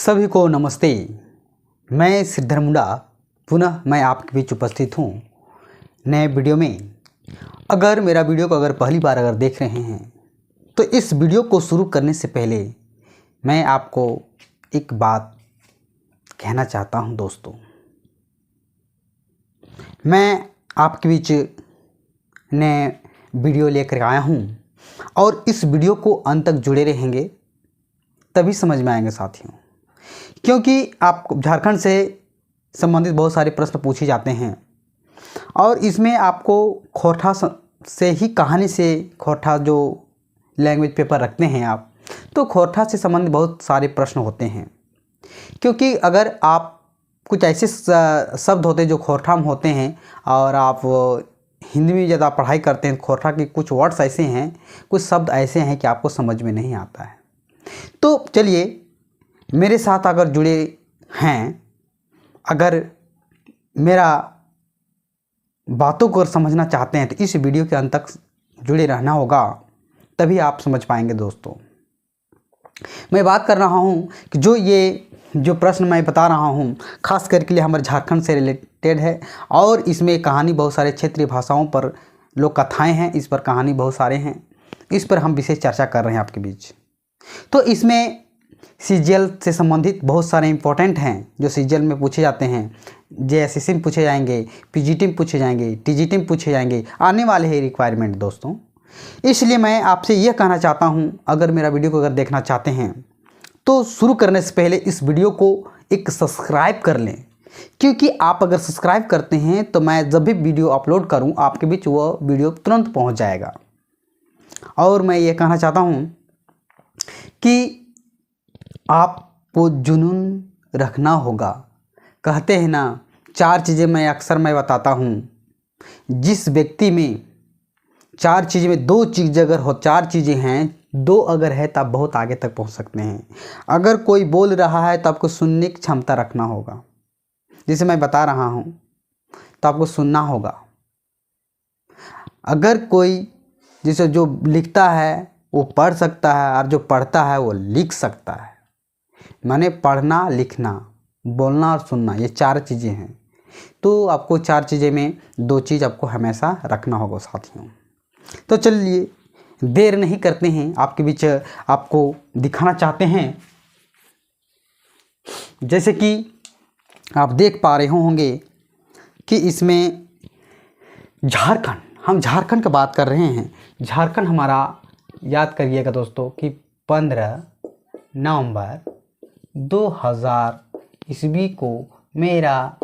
सभी को नमस्ते। मैं श्रीधर मुंडा पुनः मैं आपके बीच उपस्थित हूँ नए वीडियो में। अगर मेरा वीडियो को पहली बार देख रहे हैं तो इस वीडियो को शुरू करने से पहले मैं आपको एक बात कहना चाहता हूँ। दोस्तों, मैं आपके बीच नए वीडियो लेकर आया हूँ और इस वीडियो को अंत तक जुड़े रहेंगे तभी समझ में आएंगे साथियों, क्योंकि आप झारखंड से संबंधित बहुत सारे प्रश्न पूछे जाते हैं और इसमें आपको खोरठा से ही कहानी से खोरठा जो लैंग्वेज पेपर रखते हैं आप, तो खोरठा से संबंधित बहुत सारे प्रश्न होते हैं। क्योंकि अगर आप कुछ ऐसे शब्द होते हैं जो खोरठा में होते हैं और आप हिंदी में ज़्यादा पढ़ाई करते हैं, खोरठा के कुछ वर्ड्स ऐसे हैं, कुछ शब्द ऐसे हैं कि आपको समझ में नहीं आता है। तो चलिए मेरे साथ अगर जुड़े हैं, अगर मेरा बातों को समझना चाहते हैं तो इस वीडियो के अंत तक जुड़े रहना होगा, तभी आप समझ पाएंगे। दोस्तों, मैं बात कर रहा हूँ कि जो प्रश्न मैं बता रहा हूँ खास करके लिए हमारे झारखंड से रिलेटेड है और इसमें कहानी बहुत सारे क्षेत्रीय भाषाओं पर लोक कथाएँ हैं, इस पर कहानी बहुत सारे हैं, इस पर हम विशेष चर्चा कर रहे हैं आपके बीच। तो इसमें सीजीएल से संबंधित बहुत सारे इंपॉर्टेंट हैं जो सीजीएल में पूछे जाते हैं। जेएसएससी में पूछे जाएंगे, पीजीटी में पूछे जाएंगे, टीजीटी में पूछे जाएंगे, आने वाले हैं रिक्वायरमेंट। दोस्तों, इसलिए मैं आपसे यह कहना चाहता हूं, अगर मेरा वीडियो को देखना चाहते हैं तो शुरू करने से पहले इस वीडियो को एक सब्सक्राइब कर लें, क्योंकि आप अगर सब्सक्राइब करते हैं तो मैं जब भी वीडियो अपलोड करूँ आपके बीच वह वीडियो तुरंत पहुँच जाएगा। और मैं ये कहना चाहता हूँ कि आपको जुनून रखना होगा। कहते हैं ना, 4 चीज़ें मैं अक्सर बताता हूँ, जिस व्यक्ति में 4 चीज़ में 2 चीज़ अगर हो, 4 चीज़ें हैं, 2 अगर है तब बहुत आगे तक पहुँच सकते हैं। अगर कोई बोल रहा है तो आपको सुनने की क्षमता रखना होगा। जैसे मैं बता रहा हूँ तो आपको सुनना होगा। अगर कोई जैसे जो लिखता है वो पढ़ सकता है और जो पढ़ता है वो लिख सकता है। माने पढ़ना, लिखना, बोलना और सुनना, ये 4 चीज़ें हैं। तो आपको 4 चीज़ें में 2 चीज़ आपको हमेशा रखना होगा साथियों। तो चलिए देर नहीं करते हैं, आपके बीच आपको दिखाना चाहते हैं। जैसे कि आप देख पा रहे होंगे कि इसमें झारखंड, हम झारखंड की बात कर रहे हैं। झारखंड हमारा याद करिएगा दोस्तों कि 15 नवंबर 2000 ईस्वी को मेरा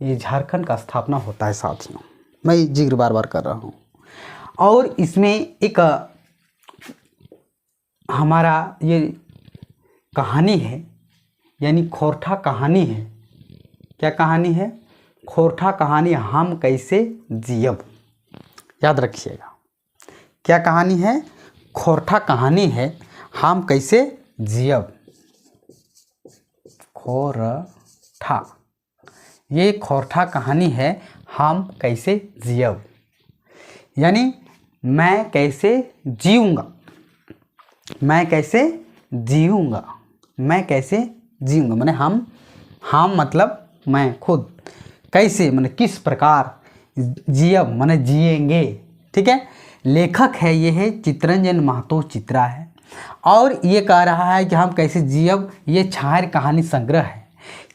ये झारखंड का स्थापना होता है साथियों। मैं जिक्र बार बार कर रहा हूँ और इसमें एक हमारा ये कहानी है, यानी खोरठा कहानी है। क्या कहानी है? खोरठा कहानी, हम कैसे जियब। याद रखिएगा, क्या कहानी है? खोरठा कहानी है, हम कैसे जियब। खोरठा, ये खोरठा कहानी है, हम कैसे जियब, यानी मैं कैसे जीऊँगा, मैं कैसे जीऊँगा, मैं कैसे जीऊँगा। माने हम मतलब मैं खुद, कैसे माने किस प्रकार, जियब माने जिएंगे। ठीक है। लेखक है ये है चितरंजन महतो चित्रा है और ये कह रहा है कि हम कैसे जियब। ये छायर कहानी संग्रह है।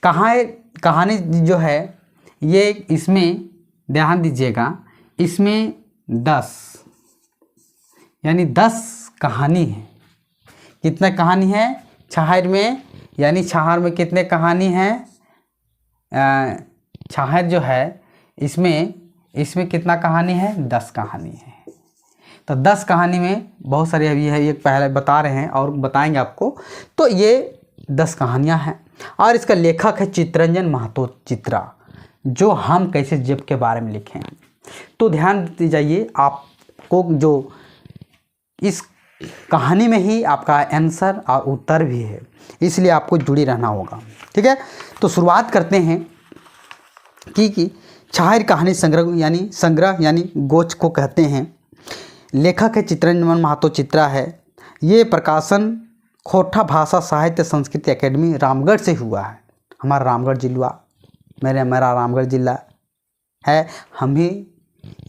कहानी जो है ये, इसमें ध्यान दीजिएगा, इसमें 10 यानी 10 कहानी है। कितना कहानी है छायर में, यानी छायर में कितने कहानी है? छायर जो है इसमें कितना कहानी है? 10 कहानी है। तो 10 कहानी में बहुत सारे अभी है, ये पहले बता रहे हैं और बताएंगे आपको। तो ये 10 कहानियां हैं और इसका लेखक है चितरंजन महतो चित्रा, जो हम कैसे जियब के बारे में लिखे हैं। तो ध्यान दे जाइए, आपको जो इस कहानी में ही आपका आंसर और उत्तर भी है, इसलिए आपको जुड़ी रहना होगा। ठीक है। तो शुरुआत करते हैं कि छायर कहानी संग्रह यानी गोच को कहते हैं। लेखक है चितरंजन महतो चित्रा है। ये प्रकाशन खोरठा भाषा साहित्य संस्कृति एकेडमी रामगढ़ से हुआ है। हमारा रामगढ़ जिला, मेरा रामगढ़ जिला है। हम ही,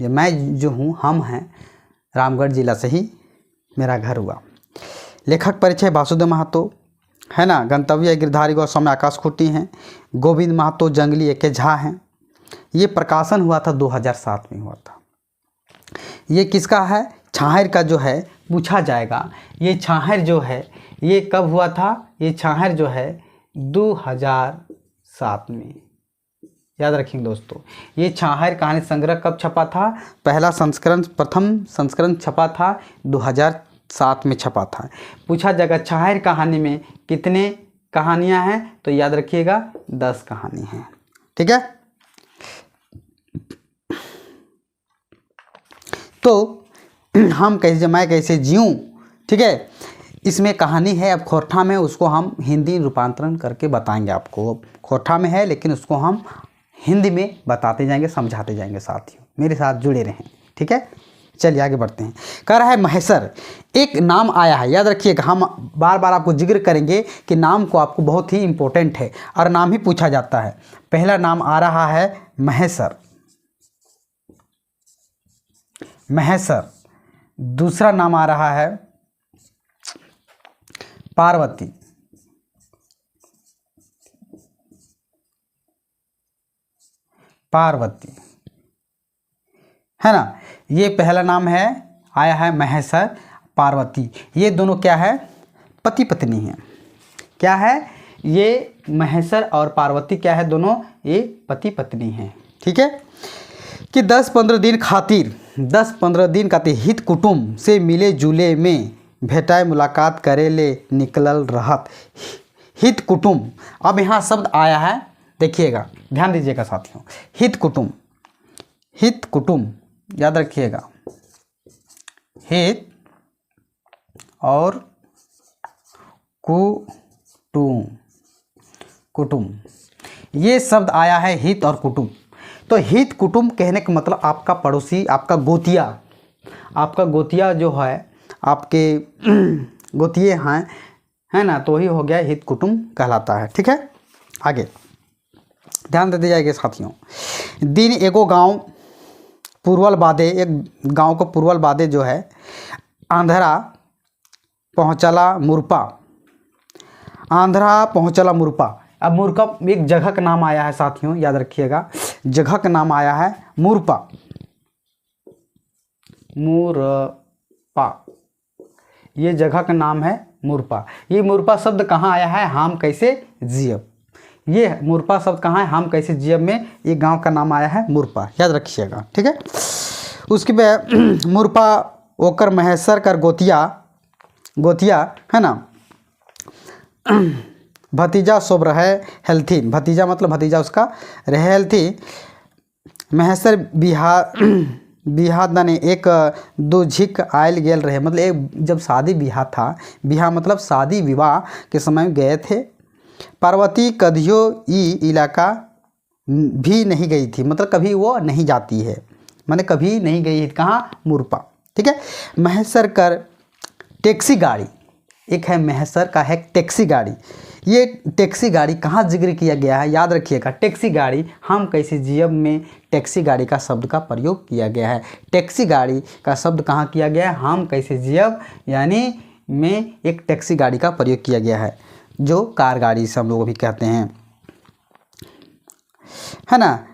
मैं जो हूँ, हम हैं रामगढ़ जिला से ही मेरा घर हुआ। लेखक परिचय वासुदेव महतो है ना। गंतव्य गिरधारी गोस्वामी आकाश खूंटी हैं। गोविंद महतो जंगली एके झा हैं। ये प्रकाशन हुआ था 2007 में हुआ था। ये किसका है? छाहर का जो है पूछा जाएगा। ये छाहर जो है ये कब हुआ था? ये छाहर जो है 2007 में, याद रखेंगे दोस्तों। ये छाहर कहानी संग्रह कब छपा था? पहला संस्करण, प्रथम संस्करण छपा था 2007 में छपा था। पूछा जाएगा छाहर कहानी में कितने कहानियां हैं? तो याद रखिएगा 10 कहानी हैं। ठीक है। तो हम कैसे, मैं कैसे जीऊँ, ठीक है, इसमें कहानी है। अब खोरठा में उसको हम हिंदी रूपांतरण करके बताएंगे आपको। खोरठा में है लेकिन उसको हम हिंदी में बताते जाएंगे, समझाते जाएंगे। साथियों मेरे साथ जुड़े रहें। ठीक है, चलिए आगे बढ़ते हैं। कह रहा है महेसर, एक नाम आया है, याद रखिएगा। हम बार बार आपको जिक्र करेंगे कि नाम को आपको बहुत ही इम्पोर्टेंट है और नाम ही पूछा जाता है। पहला नाम आ रहा है महेसर, महेसर। दूसरा नाम आ रहा है पार्वती, पार्वती है ना। ये पहला नाम है, आया है महेसर, पार्वती। ये दोनों क्या है? पति पत्नी हैं। क्या है? ये महेसर और पार्वती क्या है? दोनों ये पति पत्नी हैं। ठीक है। कि 10-15 दिन खातिर, 10-15 दिन खातिर हित कुटुंब से मिले जुले में भेटाए मुलाकात करे ले निकलल रहत। हित कुटुंब, अब यहाँ शब्द आया है, देखिएगा, ध्यान दीजिएगा साथियों। हित कुटुंब, हित कुटुंब याद रखिएगा। हित और कुटुंब, कुटुंब, ये शब्द आया है हित और कुटुंब। तो हित कुटुंब कहने का मतलब आपका पड़ोसी, आपका गोतिया, आपका गोतिया जो है, आपके गोतिये हैं, है ना, तो ही हो गया हित कुटुंब कहलाता है। ठीक है, आगे ध्यान दे जाएगा साथियों। दिन एगो गांव पूर्वल बादे, एक गांव को पूर्वल बादे जो है आंध्रा पहुँचला मुरपा, आंध्रा पहुँचला मुरपा। अब मुरपा एक जगह का नाम आया है साथियों, याद रखिएगा। जगह का नाम आया है मुरपा, मुरपा, ये जगह का नाम है मुरपा। ये मुरपा शब्द कहाँ आया है? हम कैसे जियब। ये मुरपा शब्द कहाँ है? हम कैसे जियब में ये गांव का नाम आया है मुरपा, याद रखिएगा। ठीक है। उसके बाद मुरपा ओकर महेसर कर गोतिया, गोतिया है ना, भतीजा सोब रहे हेल्थीन। भतीजा मतलब भतीजा उसका रहे हेल्थी। महेसर बिहा दने एक दो झिक आयल गेल रहे, मतलब एक जब शादी ब्याह था, ब्याह मतलब शादी विवाह के समय गए थे। पार्वती कदियो ई इलाका भी नहीं गई थी, मतलब कभी वो नहीं जाती है, माने कभी नहीं गई है। कहाँ? मुरपा। ठीक है। महेसर कर टैक्सी गाड़ी, एक है महेसर का है टैक्सी गाड़ी। ये टैक्सी गाड़ी कहाँ जिक्र किया गया है? याद रखिएगा, टैक्सी गाड़ी हम कैसे जियब में टैक्सी गाड़ी का शब्द का प्रयोग किया गया है। टैक्सी गाड़ी का शब्द कहाँ किया गया है? हम कैसे जियब यानी में एक टैक्सी गाड़ी का प्रयोग किया गया है, जो कार गाड़ी से हम लोग भी कहते हैं, है ना।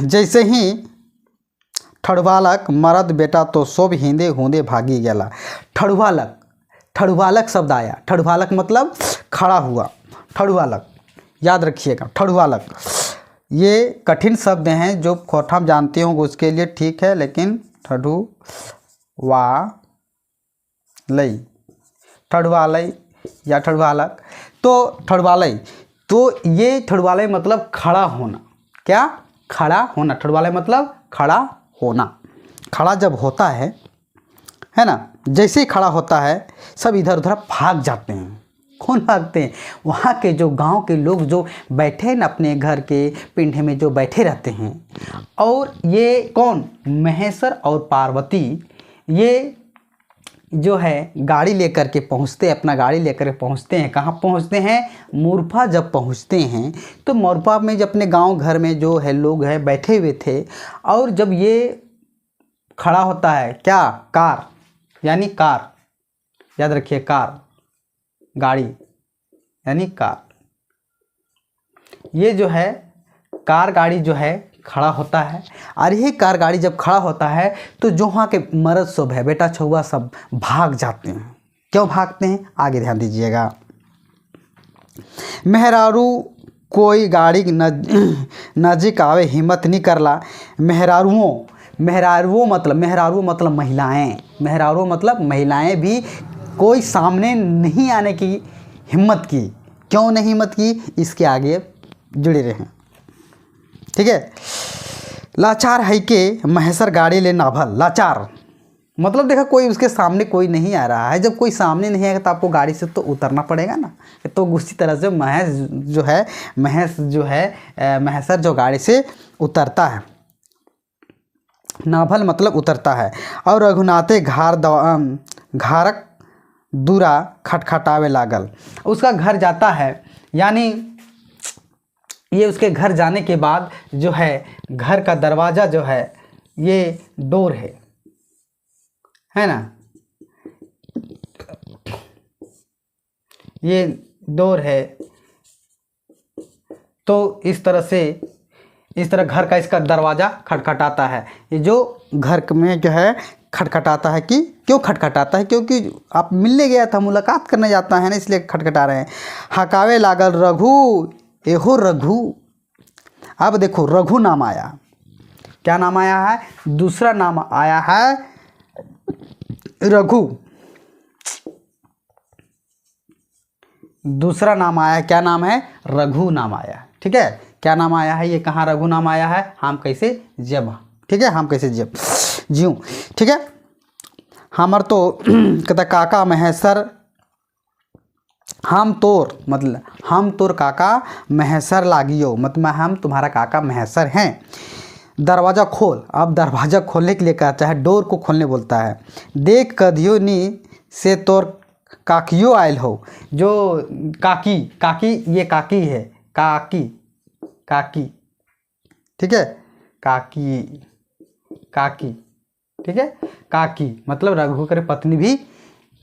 जैसे ही ठड़वालक मरद बेटा तो सोब हिंदे हुंदे भागी गेला। ठड़वालक, ठड़वालक शब्द आया। ठड़वालक मतलब खड़ा हुआ, ठड़वालक याद रखिएगा। ठड़वालक ये कठिन शब्द हैं, जो खोरठा आप जानते होंगे उसके लिए ठीक है, लेकिन ठड़ुवालई, ठड़वालई या ठड़वालक, तो ठड़वालई, तो ये ठड़वालई मतलब खड़ा होना। क्या? खड़ा होना। ठड़वालई मतलब खड़ा होना। खड़ा जब होता है ना, जैसे ही खड़ा होता है सब इधर उधर भाग जाते हैं। कौन भागते हैं? वहाँ के जो गांव के लोग जो बैठे हैं ना, अपने घर के पिंडे में जो बैठे रहते हैं। और ये कौन? महेसर और पार्वती, ये जो है गाड़ी लेकर के पहुँचते, अपना गाड़ी लेकर के पहुँचते हैं। कहाँ पहुँचते हैं? मुरफा जब पहुँचते हैं तो मुरफा में जब अपने गांव घर में जो है लोग हैं बैठे हुए थे, और जब ये खड़ा होता है क्या? कार, यानी कार, याद रखिए कार, गाड़ी यानी कार। ये जो है कार गाड़ी जो है खड़ा होता है, और ये कार गाड़ी जब खड़ा होता है तो जो वहाँ के मर्द सब है, बेटा छुआ सब भाग जाते हैं। क्यों भागते हैं? आगे ध्यान दीजिएगा। मेहरारू कोई गाड़ी नजीक आवे हिम्मत नहीं करला। मेहरारुओं मतलब महिलाएं, मेहरारू मतलब महिलाएं भी कोई सामने नहीं आने की हिम्मत की। क्यों नहीं हिम्मत की? इसके आगे जुड़े रहें, ठीक है। लाचार है के महेसर गाड़ी ले नाभल। लाचार मतलब देखा, कोई उसके सामने कोई नहीं आ रहा है। जब कोई सामने नहीं आएगा तो आपको गाड़ी से तो उतरना पड़ेगा ना। तो उसी तरह से महेसर जो गाड़ी से उतरता है, नाभल मतलब उतरता है। और रघुनाथे घारक दूरा खटखटावे लागल। उसका घर जाता है, यानी ये उसके घर जाने के बाद जो है घर का दरवाज़ा जो है ये डोर है ना, ये डोर है। तो इस तरह घर का इसका दरवाज़ा खटखटाता है। ये जो घर में जो है खटखटाता है, कि क्यों खटखटाता है? क्योंकि आप मिलने गया था, मुलाकात करने जाता है ना, इसलिए खटखटा रहे हैं। हकावे लागल रघु, एहो रघु। अब देखो रघु नाम आया, क्या नाम आया है? दूसरा नाम आया है रघु। दूसरा नाम आया, क्या नाम है? रघु नाम आया, ठीक है। क्या नाम आया है? ये कहाँ रघु नाम आया है? हम कैसे जब, ठीक है, हम कैसे जब जीऊँ, ठीक है। हमर तो कहता काका महेसर हम तोर काका महेसर लागियो, मतलब हम तुम्हारा काका महेसर हैं। दरवाज़ा खोल। अब दरवाज़ा खोलने के लिए कहता है, डोर को खोलने बोलता है। देख कदियो नी से तोर काकियो आयल हो। जो काकी ये काकी है, काकी, ठीक है, काकी, ठीक है। काकी मतलब रघुकर पत्नी भी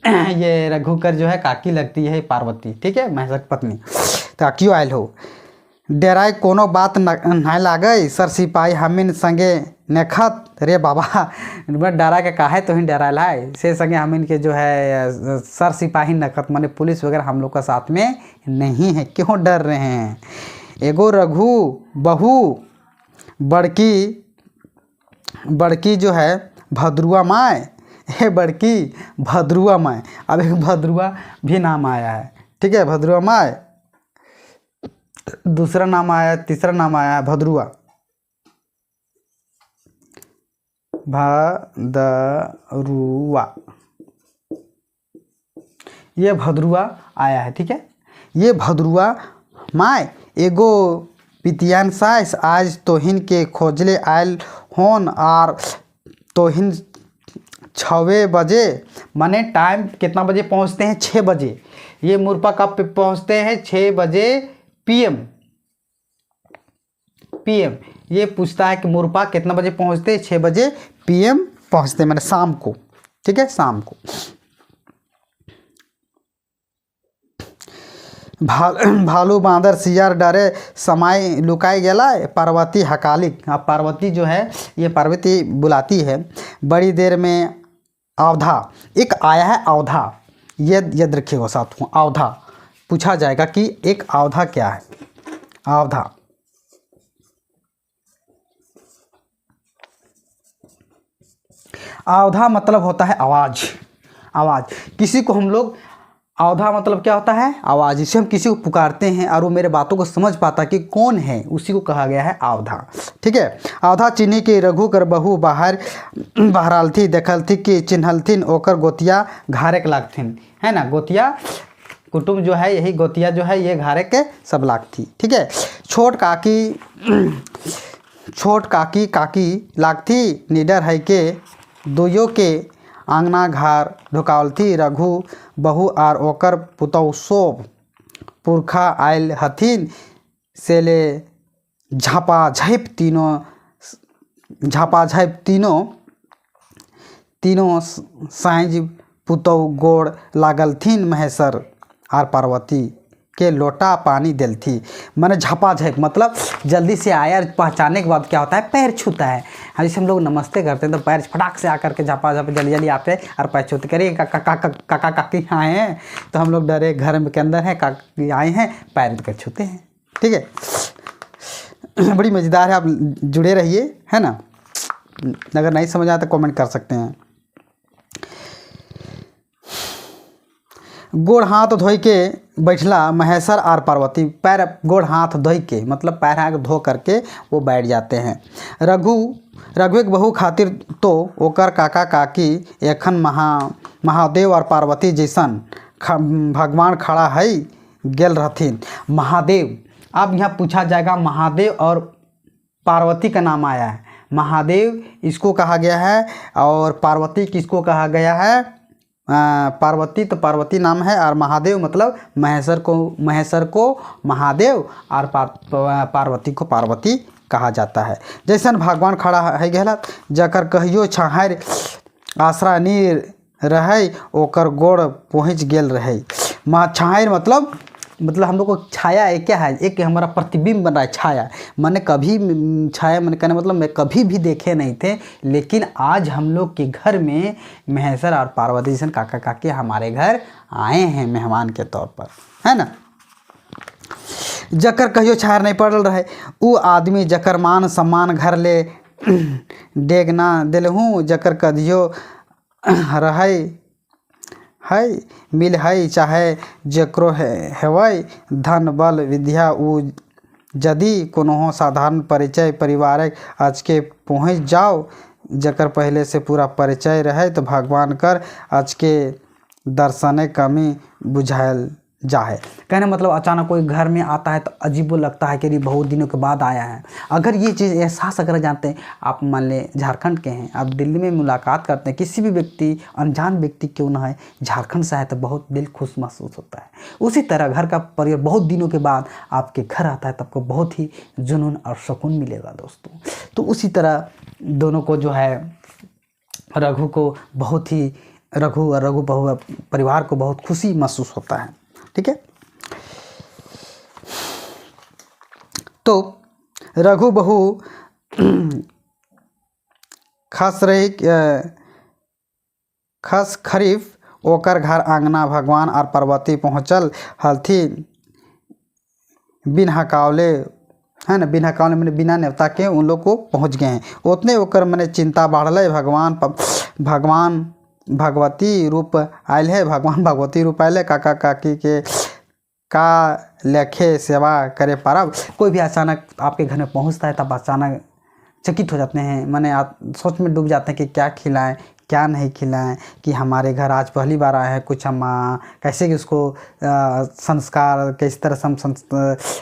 ये रघुकर जो है काकी लगती है पार्वती, ठीक है, महेसर की पत्नी। काकियो आयल हो। डेराय कोनो बात नहीं लागे, सर सिपाही हमिन संगे नेखत। रे बाबा डरा के काहे तो ही डरा लाए से संगे हमिन के जो है सर सिपाही नखत, माने पुलिस वगैरह हम लोग का साथ में नहीं है, क्यों डर रहे हैं? एगो रघु बहू बड़की जो है भद्रुआ माय, हे बड़की भद्रुआ माय। अब एक भद्रुआ भी नाम आया है, ठीक है, भद्रुआ माय। दूसरा नाम आया, तीसरा नाम आया है भद्रुआ, ये भद्रुआ आया है, ठीक है। ये भद्रुआ माय एगो पितियान साइस आज तोहिन के खोजले आयल होन, और तोहिन 6 बजे, माने टाइम कितना बजे पहुंचते हैं? 6 बजे। ये मुरपा कब पहुंचते हैं? 6 बजे पीएम। ये पूछता है कि मुरपा कितना बजे पहुंचते हैं? 6 बजे पीएम पहुंचते हैं, माने शाम को, ठीक है, शाम को। भालू बांदर सियार डरे समाई लुकाई गेला। पार्वती हकालिक। अब पार्वती जो है ये पार्वती बुलाती है। बड़ी देर में अवधा, एक आया है अवधा, ये याद रखिएगा साथियों। अवधा पूछा जाएगा कि एक अवधा क्या है? अवधा मतलब होता है आवाज़। किसी को हम लोग, अवधा मतलब क्या होता है? आवाज़। जिसे हम किसी को पुकारते हैं और वो मेरे बातों को समझ पाता कि कौन है, उसी को कहा गया है अवधा, ठीक है। अवधा चिन्ही के रघु कर बहू बहरालथी देखलथी कि चिन्हलथिन ओकर गोतिया घारे के लागथिन, है ना। गोतिया कुटुम्ब जो है, यही गोतिया जो है ये घारे के सब लागथी, ठीक है। छोट काकी लागथी निडर है के दोयो के आंगना घर ढुकावलथी। रघु बहू आर ओकर पुतौ सोब पुरखा आयल हथिन से ले झापाझाइप तीनों साँझ पुतौ गोड़ लागलथिन महेश्वर आर पार्वती के लोटा पानी देलथी। मैंने झपाझप मतलब जल्दी से आया। पहचानने के बाद क्या होता है, पैर छूता है। जैसे हम लोग नमस्ते करते हैं तो पैर फटाक से आकर के झपाझप जल्दी जल्दी आते हैं और पैर छूते, करिए काका काकी आए हैं, तो हम लोग डरे घर के अंदर हैं, काकी आए हैं, पैर कर छूते हैं। ठीक है, बड़ी मज़ेदार है, आप जुड़े रहिए, है ना। अगर नहीं समझ आया तो कमेंट कर सकते हैं। गोड़ हाथ धोई के बैठला महेश्वर और पार्वती। पैर गोड़ हाथ धोई के मतलब पैर हाथ धो करके वो बैठ जाते हैं। रघु एक बहू खातिर तो ओकर काका काकी एखन महादेव और पार्वती जैसन भगवान खड़ा है गेल रहथिन। महादेव, अब यहाँ पूछा जाएगा महादेव और पार्वती का नाम आया है। महादेव इसको कहा गया है और पार्वती किसको कहा गया है, पार्वती तो पार्वती नाम है और महादेव मतलब महेश्वर को महादेव और पार्वती को पार्वती कहा जाता है। जैसन भगवान खड़ा है गहला जकर कहियो छाहर आसरा नी रहे ओकर गोड़ पहुँच गेल रहे। छाहर मतलब हम लोग को छाया है क्या है, एक हमारा प्रतिबिंब बन रहा है। छाया मैंने कभी छाया मैंने कहने मतलब मैं कभी भी देखे नहीं थे, लेकिन आज हम लोग के घर में महेश्वर और पार्वती जैसे काका काकी हमारे घर आए हैं मेहमान के तौर पर, है ना। जकर कहियो छाया नहीं पड़ल रहे वो आदमी जकर मान सम्मान घर ले डेग ना दिलहूँ। जकर कहियो रहे है मिल है चाहे जकरो हेवै धन बल विद्या उ यदि कोनो साधारण परिचय परिवारक आज के पहुँच जाओ। जकर पहले से पूरा परिचय रहे तो भगवान कर आज के दर्शने कमी बुझायल जाए। कहने मतलब अचानक कोई घर में आता है तो अजीब लगता है कि अरे बहुत दिनों के बाद आया है। अगर ये चीज़ एहसास अगर जानते हैं, आप मान लें झारखंड के हैं, आप दिल्ली में मुलाकात करते हैं किसी भी व्यक्ति अनजान व्यक्ति क्यों ना है, झारखंड से है तो बहुत दिल खुश महसूस होता है। उसी तरह घर का परिवार बहुत दिनों के बाद आपके घर आता है तो आपको बहुत ही जुनून और सुकून मिलेगा दोस्तों। तो उसी तरह दोनों को जो है रघु को बहुत ही रघु और रघु परिवार को बहुत खुशी महसूस होता है। ठीक है, तो रघु बहू खस खरीफ ओकर घर आंगना भगवान और पार्वती पहुँचल हलथिन बिन हकावले, है ना। बिन हकावले मैंने बिना नेवता के उन लोग को पहुँच गए हैं। उतने ओकर मैंने चिंता बढ़ल। भगवान भगवती रूप आयल है, भगवान भगवती रूप आयल है। काका काकी के का लेखे सेवा करे पारब। कोई भी अचानक आपके घर में पहुंचता है तब अचानक चकित हो जाते हैं, माने आप सोच में डूब जाते हैं कि क्या खिलाएं क्या नहीं खिलाएं, कि हमारे घर आज पहली बार आए हैं, कुछ हम कैसे कि उसको संस्कार किस तरह से हम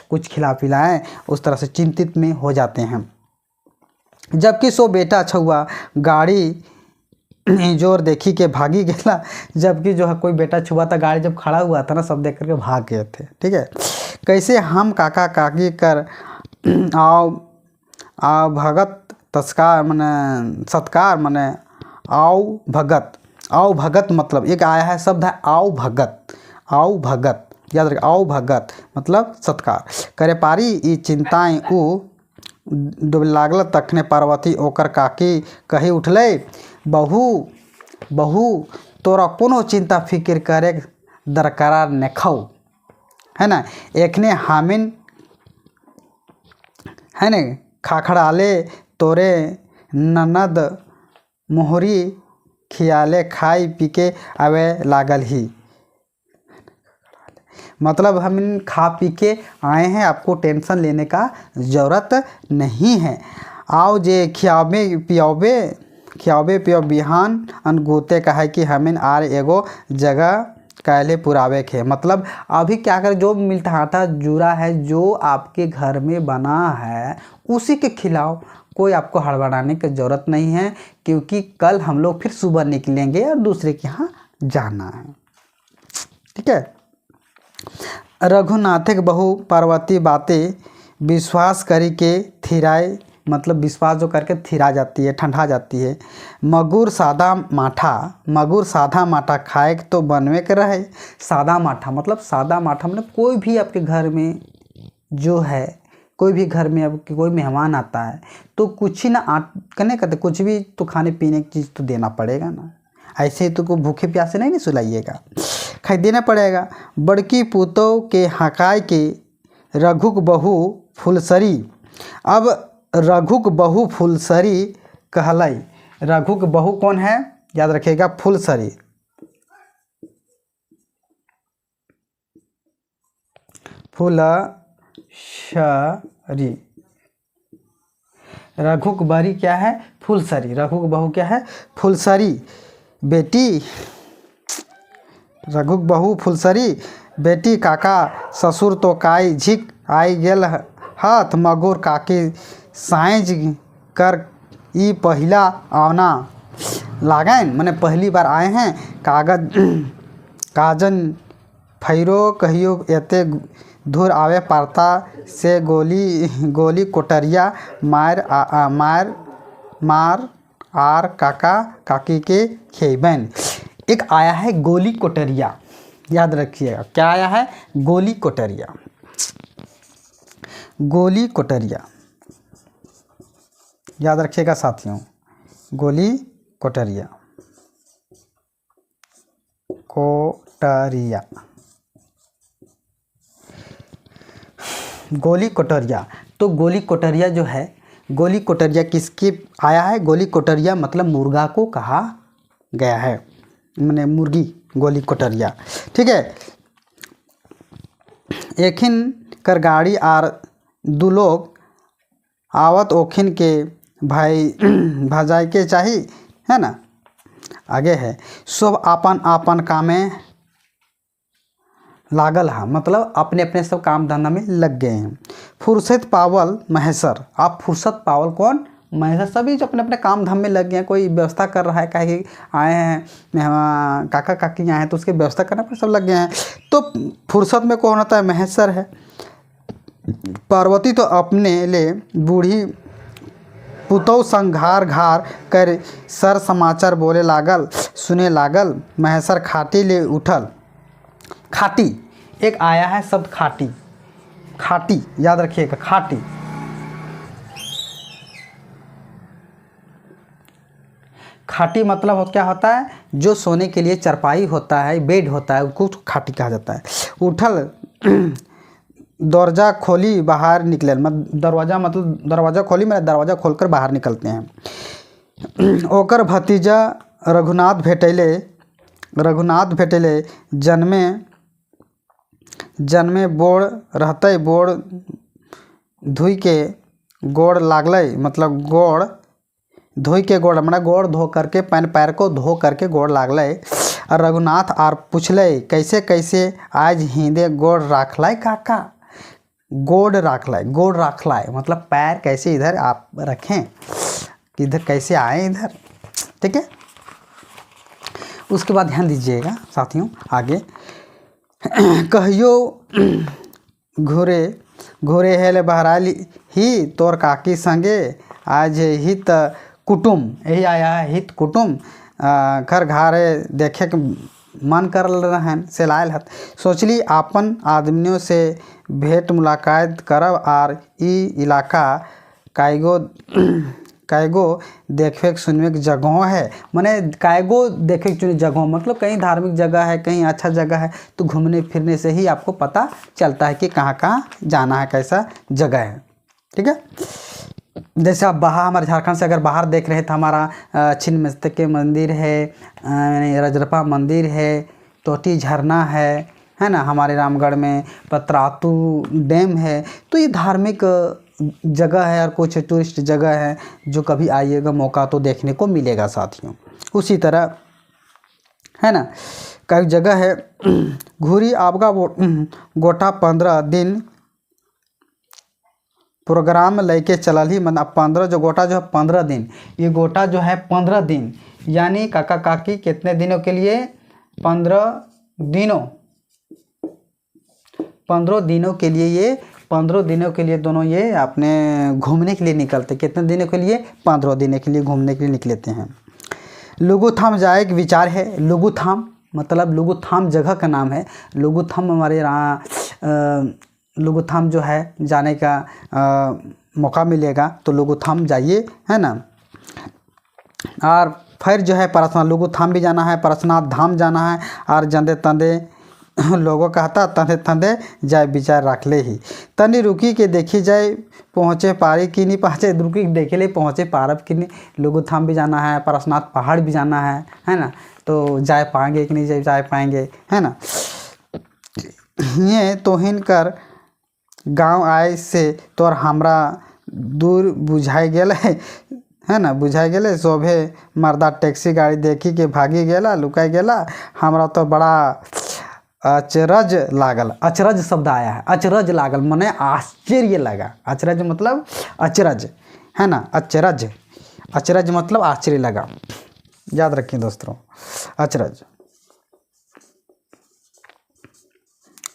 कुछ खिला पिलाएं, उस तरह से चिंतित में हो जाते हैं। जबकि सो बेटा छुआ गाड़ी जोर देखी के भागी गेला। जबकि जो है कोई बेटा छुआ था, गाड़ी जब खड़ा हुआ था ना सब देख करके भाग गए थे। ठीक है, कैसे हम काका काकी कर आओ भगत तस्कार मने सत्कार मने आओ भगत मतलब एक आया है शब्द है आओ भगत याद रखें। आओ भगत मतलब सत्कार करे पारी ई चिंताएं उ डूब लागल। तखने पार्वती ओकर काकी कही उठले बहू तोरा कोनो चिंता फिक्र करे दरकारा नखौ, है ना। एखने हामिन है न खाखड़ाले तोरे ननद मोहरी खियाले खाई पी के आवे लागल ही। मतलब हम खा पी के आए हैं, आपको टेंशन लेने का ज़रूरत नहीं है। आओ जे खियावे पियो बिहान अनगोते कहे कि हमें आर एगो जगह कैले पुरावे के। मतलब अभी क्या कर जो मिलता आटा जूरा है जो आपके घर में बना है उसी के खिलाओ, कोई आपको हड़बड़ाने की ज़रूरत नहीं है, क्योंकि कल हम लोग फिर सुबह निकलेंगे और दूसरे के यहाँ जाना है। ठीक है। रघुनाथक बहु पार्वती बातें विश्वास करी के थिराए, मतलब विश्वास जो करके थिरा जाती है, ठंडा जाती है। मगुर सादा माठा खाए तो बनवे के रहे। सादा माठा मतलब कोई भी आपके घर में जो है, कोई भी घर में अब कोई मेहमान आता है तो कुछ ही ना करने कहते, कुछ भी तो खाने पीने की चीज़ तो देना पड़ेगा ना। ऐसे ही तो को भूखे प्यासे नहीं सुलाइएगा, खाई देना पड़ेगा। बड़की पुतों के हकाय के रघुक बहू फुलसरी। अब रघुक बहू फुलसरी कहलाई। रघुक बहू कौन है, याद रखिएगा, फुलसरी। फुलसरी। रघुक बरी क्या है, फुलसरी। रघुक बहू क्या है, फुलसरी। बेटी रघुक बहू फुलसरी, बेटी काका ससुर तो काई झिक आई गेल हाथ। मगुर काकी साइज कर ई पहिला आवना लागैन, मैंने पहली बार आए हैं। काजन फैरो कहियो एते धुर आवे पारता से गोली कोटरिया मार आर काका काकी के खेबैन। एक आया है गोली कोटरिया, याद रखिएगा, क्या आया है, गोली कोटरिया। गोली कोटरिया याद रखिएगा साथियों, गोली कोटरिया। गोली कोटरिया। तो गोली कोटरिया जो है, गोली कोटरिया किसके आया है, गोली कोटरिया मतलब मुर्गा को कहा गया है, मैंने मुर्गी गोली कोटरिया। ठीक है। एखिन कर गाड़ी आर दू लोग आवत ओखिन के भाई भजाई के चाही, है ना। आगे है, सब आपन आपन कामे लागल है, मतलब अपने अपने सब काम धंधा में लग गए हैं। फुर्सत पावल महेश्वर। आप फुर्सत पावल कौन, महेश्वर। सभी जो अपने अपने काम धाम में लग गए हैं, कोई व्यवस्था कर रहा है, कहीं आए हैं मेहमान, काका काकी आए हैं तो उसकी व्यवस्था करने पर सब लग गए हैं। तो फुर्सत में कौन होता है, महेश्वर है। पार्वती तो अपने ले बूढ़ी पुतौ संग घार कर सर समाचार बोले लागल, सुने लागल। महेश्वर खाटी ले उठल। खाटी एक आया है शब्द, खाटी। खाटी याद रखिएगा, खाटी। खाटी मतलब क्या होता है, जो सोने के लिए चरपाई होता है, बेड होता है, उसको खाटी कहा जाता है। उठल दरवाजा खोली बाहर निकले, दरवाज़ा मतलब दरवाज़ा खोली, मैं दरवाज़ा खोलकर बाहर निकलते हैं। ओकर भतीजा रघुनाथ भेटले जन्मे बोड़ रहते, बोड़ धुई के गोड़ लागल, मतलब गोड़ धोई के गोड़, मतलब गोड़ धो करके, पैन पैर को धो करके गोड़ लागल। और रघुनाथ आर पूछले, कैसे कैसे आज हिंदे गोड़ राखलाय काका। गोड़ राखलाय मतलब पैर कैसे इधर आप रखें, इधर कैसे आए इधर। ठीक है। उसके बाद ध्यान दीजिएगा साथियों, आगे कहियो घोरे हेले बहराली ही तोर काकी संगे, आज हित कुटुम, यही आया है हित कुटुम। घर घारे देखे के मन कर रहन से लायल हत। सोचली आपन आदमियों से भेंट मुलाकात करब, आर ई इलाका कायगो देखे सुनने की जगह है। माने कायगो देखे सुनने जगह मतलब कहीं धार्मिक जगह है, कहीं अच्छा जगह है, तो घूमने फिरने से ही आपको पता चलता है कि कहाँ कहाँ जाना है, कैसा जगह है। ठीक है। जैसे आप बाहर, हमारे झारखंड से अगर बाहर देख रहे थे, हमारा छिन्नमस्तिका के मंदिर है, रजरप्पा मंदिर है, टोटी झरना है ना, हमारे रामगढ़ में पतरातू डैम है। तो ये धार्मिक जगह है और कुछ टूरिस्ट जगह है जो कभी आइएगा मौका तो देखने को मिलेगा साथियों। उसी तरह है ना, कई जगह है घूरी आपका गोटा 15 दिन प्रोग्राम लेके चलल ही, मतलब 15 जो गोटा जो है 15 दिन, ये गोटा जो है 15 दिन, यानी काका काकी कितने दिनों के लिए? 15 दिनों, 15 दिनों के लिए, ये 15 दिनों के लिए दोनों ये अपने घूमने के लिए निकलते। कितने दिनों के लिए? 15 दिनों के लिए घूमने के लिए निकलते हैं। लुगुथाम जाए एक विचार है। लुगुथाम मतलब लुगुथाम जगह का नाम है। लुगुथाम हमारे यहाँ लुगुथाम जो है जाने का मौका मिलेगा तो लुगुथाम जाइए, है ना। और फिर जो है परसनाथ, लुगुथाम भी जाना है, परसनाथ धाम जाना है। और जंदे तंदे लोगों कहता तंदे तंदे जाए विचार रख ले ही। तनी रुकी के देखी जाए पहुँचे पारी कि नहीं पहुँचे, रुकी देखे ले पहुँचे पारब कि नहीं। लुगुथाम भी जाना है, परसनाथ पहाड़ भी जाना है ना। तो जाए पाएंगे कि नहीं जाए पाएंगे, है ना। ये तोहिन कर गांव आए से तोर हमरा दूर बुझाई गेल है ना, बुझाई गेले। शोभे मर्दा टैक्सी गाड़ी देखी के भागी गेला, लुकाई गेला। हमरा तो बड़ा अचरज लागल। अचरज शब्द आया है, अचरज लागल मने आश्चर्य लगा। अचरज मतलब अचरज, है ना। अचरज, अचरज मतलब आश्चर्य लगा, याद रखिए दोस्तों। अचरज,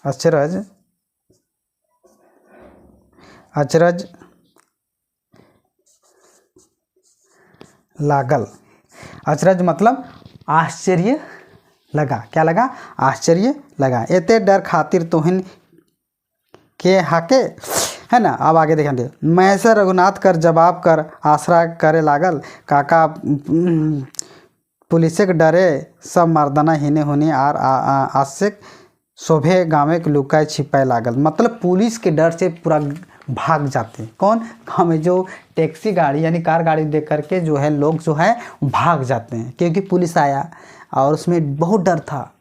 अचरज, अचरज लागल। अचरज मतलब आश्चर्य लगा। क्या लगा? आश्चर्य लगा। एते डर खातिर तोहिन के हाके, है ना। अब आगे देखेंगे। महेश्वर रघुनाथ कर जवाब कर आसरा करे लागल। काका पुलिस के डरे सब मर्दाना हिने होने आर आशिक शोभे गाँव के लुकाए छिपाए लागल। मतलब पुलिस के डर से पूरा भाग जाते हैं। कौन? गाँव में जो टैक्सी गाड़ी यानी कार गाड़ी देख करके जो है लोग जो है भाग जाते हैं, क्योंकि पुलिस आया और उसमें बहुत डर था।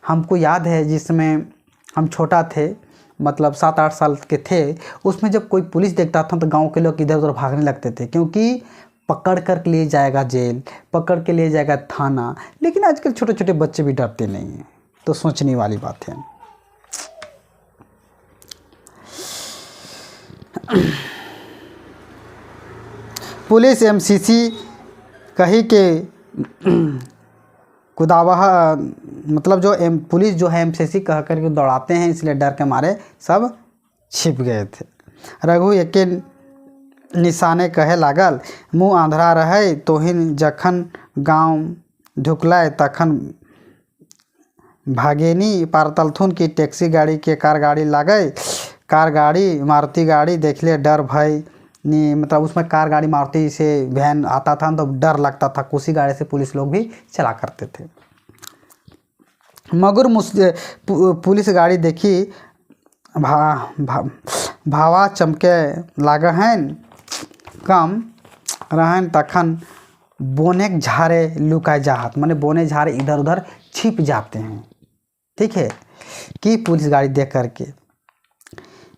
हमको याद है जिसमें हम छोटा थे, मतलब 7-8 साल के थे, उसमें जब कोई पुलिस देखता था तो गांव के लोग इधर उधर भागने लगते थे, क्योंकि पकड़ कर ले जाएगा जेल, पकड़ के ले जाएगा थाना। लेकिन आजकल छोटे छोटे बच्चे भी डरते नहीं हैं, तो सोचने वाली बात है। पुलिस एमसीसी कही के कुदावाह, मतलब जो पुलिस जो है एमसीसी कह करके दौड़ाते हैं, इसलिए डर के मारे सब छिप गए थे। रघु एके निशाने कहे लागल, मुँह आंधरा रहे तोहिन जखन गांव ढुकलाय तखन भागेनी पारतलथुन की टैक्सी गाड़ी के कार गाड़ी लागे। कार गाड़ी मारुति गाड़ी देखले डर भय नहीं, मतलब उसमें कार गाड़ी मारुति से वैन आता था तो डर लगता था। उसी गाड़ी से पुलिस लोग भी चला करते थे। मगर पुलिस गाड़ी देखी भावा चमके लाग हैं, कम रहन तखन बोने झारे लुकाए जाहत, माने बोने झारे इधर उधर छिप जाते हैं। ठीक है, कि पुलिस गाड़ी देख करके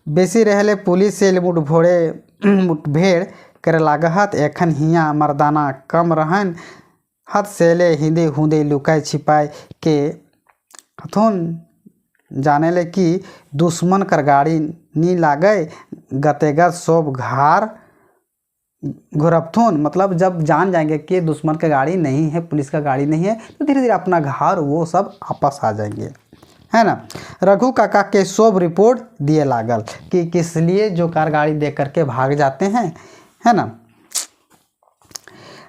बेसी रहले पुलिस से मुठभेड़ करे लागत। एखन हियाँ मर्दाना कम रहन, हथ सेले हिंदे हुंदे लुकाए छिपाए के हथुन जाने ले कि दुश्मन कर गाड़ी नी लागे। गतेगत सोब घार घुरपथुन, मतलब जब जान जाएंगे कि दुश्मन का गाड़ी नहीं है, पुलिस का गाड़ी नहीं है, तो धीरे धीरे अपना घर वो सब वापस आ जाएंगे, है ना। रघु काका के सोब रिपोर्ट दिए लागल कि किस लिए जो कार गाड़ी देख करके भाग जाते हैं, है ना।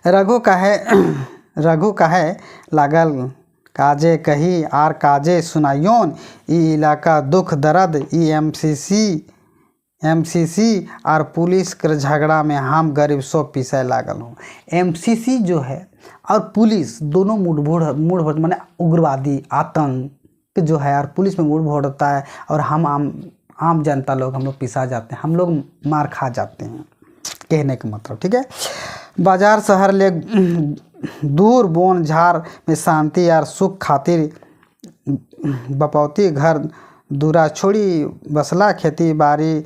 रघु कहे लागल, काजे कही आर काजे सुनायोन, ई इलाका दुख दर्द, ई एमसीसी और पुलिस के झगड़ा में हम गरीब सो पीछे लागल हूँ। एमसीसी जो है और पुलिस दोनों मुठभेड़ माने उग्रवादी आतंक जो है, और पुलिस में मुठभेड़ होता है और हम आम जनता लोग हम लोग पिसा जाते हैं, हम लोग मार खा जाते हैं, कहने का मतलब। ठीक है, बाजार शहर ले दूर बोन झार में शांति और सुख खातिर बपौती घर दूरा छोड़ी बसला। खेती बाड़ी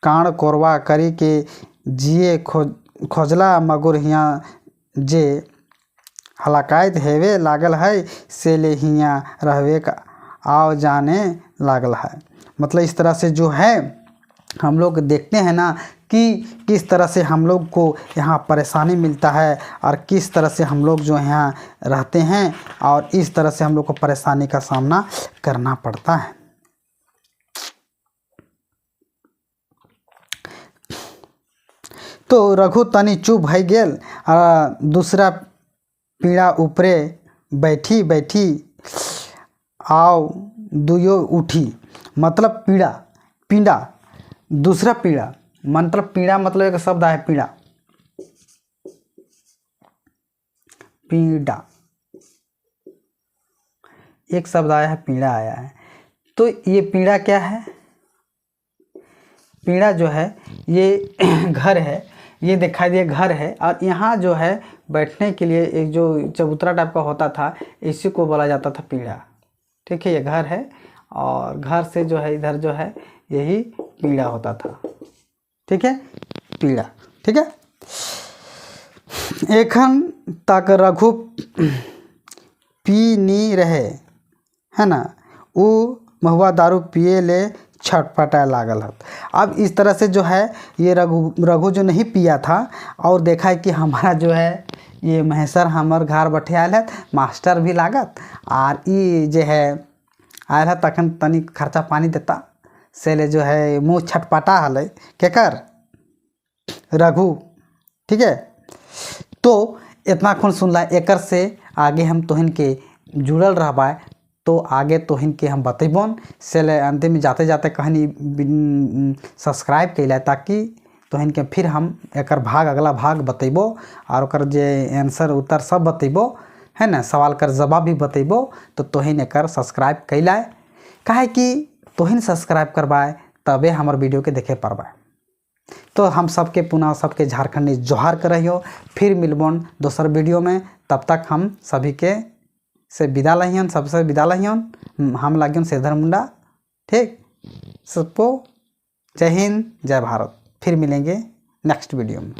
कांड कोरवा करी के जिए खोजला। मगर हियाँ जे हलाकायत हेवे लागल है, से ले हियाँ रहवे का आओ जाने लागल है। मतलब इस तरह से जो है हम लोग देखते हैं ना कि किस तरह से हम लोग को यहाँ परेशानी मिलता है और किस तरह से हम लोग जो यहाँ रहते हैं और इस तरह से हम लोग को परेशानी का सामना करना पड़ता है। तो रघु तनी चुप भई गेल, दूसरा पीड़ा ऊपरे बैठी बैठी आओ दुयो उठी। मतलब पीड़ा, पीड़ा, दूसरा पीड़ा मतलब पीड़ा मतलब एक शब्द है पीड़ा, पीड़ा एक शब्द आया है, पीड़ा आया है। तो ये पीड़ा क्या है? पीड़ा जो है ये घर है, ये दिखाई दिए घर है और यहाँ जो है बैठने के लिए एक जो चबूतरा टाइप का होता था, इसी को बोला जाता था पीड़ा। ठीक है, ये घर है और घर से जो है इधर जो है यही पीड़ा होता था। ठीक है, पीड़ा। ठीक है, एखन तक रघु पी नहीं रहे है ना, वो महुआ दारू पिए ले छटपटाए लागल है। अब इस तरह से जो है ये रघु जो नहीं पिया था और देखा है कि हमारा जो है ये महेश्वर हमार घर बैठे आयल है, मास्टर भी लागत और ये जो है आयल है तखन तनी खर्चा पानी देता से ले जो है मुँह छटपटा हल केकर रघु। ठीक है, तो इतना खून सुनला, एकर से आगे हम तोहन के जुड़ल रहबा तो आगे तोहन के हम बतेबन से ले अंतिम में जाते जाते कहानी सब्सक्राइब कैला ताकि तोहन के फिर हम एकर भाग अगला भाग बतेबो और ओकर जे आंसर उत्तर सब बतेबो है ना, सवाल कर जवाब भी बतेबो। तो तोहन एकर सब्सक्राइब कैला काहे कि तोहन सब्सक्राइब करवाए तबे हमार वीडियो के देखे पारबा। तो हम सबके पुनः सबके झारखंडी जोहार कर रहियो, फिर मिलबन दोसर वीडियो में। तब तक हम सभी के से विदा लहियन, सबसे विदा लहियन। हम लागियन श्रीधर मुंडा। ठीक, सबको जय हिंद जय भारत। फिर मिलेंगे नेक्स्ट वीडियो में।